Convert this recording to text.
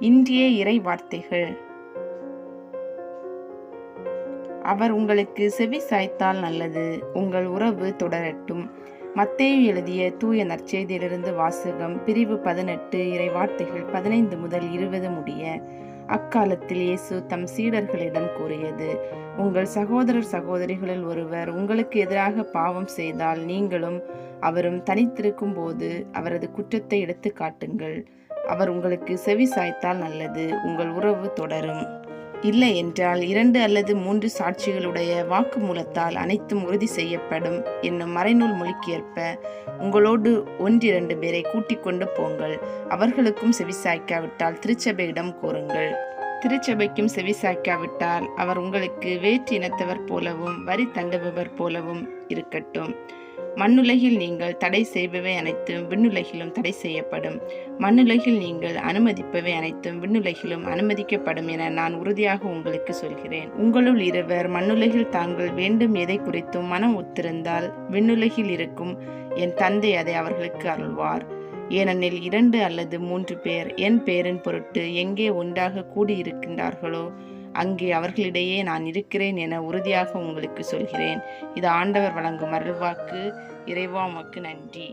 இன்றைய இறை வார்த்தைகள். அவர் உங்களுக்கு செவி சாய்த்தால் நல்லது, உங்கள் உறவு தொடரட்டும். மத்தேயு எழுதிய தூய நற்செய்தியிலிருந்து வாசகம். பிரிவு 18, இறை வார்த்தைகள் 15 முதல் 20 முடிய. அக்காலத்தில் இயேசு தம் சீடர்களிடம் கூறியது: உங்கள் சகோதரர் சகோதரிகளில் ஒருவர் உங்களுக்கு எதிராக பாவம் செய்தால், நீங்களும் அவரும் தனித்திருக்கும் போது அவரது குற்றத்தை எடுத்து காட்டுங்கள். அவர் உங்களுக்கு செவி சாய்த்தால் நல்லது, உங்கள் உறவு தொடரும். இல்லை என்றால் 2 அல்லது 3 சாட்சிகளுடைய வாக்குமூலத்தால் அனைத்தும் உறுதி செய்யப்படும் என்னும் மறைநூல் மொழிக்கு ஏற்ப உங்களோடு 1-2 பேரை கூட்டிக் கொண்டு போங்கள். அவர்களுக்கும் செவிசாய்க்காவிட்டால் திருச்சபையிடம் கோருங்கள். திருச்சபைக்கும் செவிசாய்க்காவிட்டால் அவர் உங்களுக்கு வேற்று இனத்தவர் போலவும் வரி தண்டுபவர் போலவும் இருக்கட்டும். மண்ணுலகில் நீங்கள் தடை செய்பவை அனைத்தும் விண்ணுலகிலும் தடை செய்யப்படும். மண்ணுலகில் நீங்கள் அனுமதிப்பவை அனைத்தும் விண்ணுலகிலும் அனுமதிக்கப்படும் என நான் உறுதியாக உங்களுக்கு சொல்கிறேன். உங்களுள் இருவர் மண்ணுலகில் தாங்கள் வேண்டும் எதை குறித்தும் மனம் ஒத்திருந்தால், விண்ணுலகில் இருக்கும் என் தந்தை அதை அவர்களுக்கு அருள்வார். ஏனெனில் 2 அல்லது 3 பேர் என் பேரின் பொருட்டு எங்கே ஒன்றாக கூடியிருக்கின்றார்களோ அங்கே அவர்களிடையே நான் இருக்கிறேன் என உறுதியாக உங்களுக்கு சொல்கிறேன். இது ஆண்டவர் வழங்கும் அருள்வாக்கு. இறைவா, உமக்கு நன்றி.